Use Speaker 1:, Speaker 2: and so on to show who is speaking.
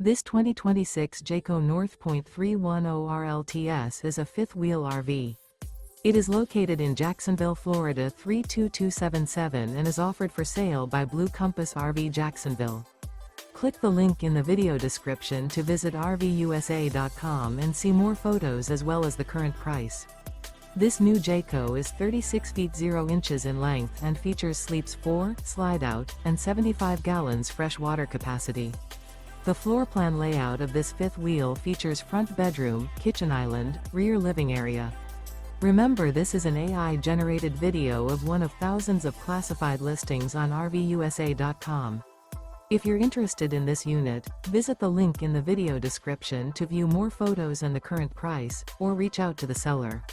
Speaker 1: This 2026 Jayco North Point 310RLTS is a fifth-wheel RV. It is located in Jacksonville, Florida 32277 and is offered for sale by Blue Compass RV Jacksonville. Click the link in the video description to visit RVUSA.com and see more photos as well as the current price. This new Jayco is 36 feet 0 inches in length and features sleeps 4, slide-out, and 75 gallons fresh water capacity. The floor plan layout of this fifth wheel features front bedroom, kitchen island, rear living area. Remember, this is an AI-generated video of one of thousands of classified listings on RVUSA.com. If you're interested in this unit, visit the link in the video description to view more photos and the current price, or reach out to the seller.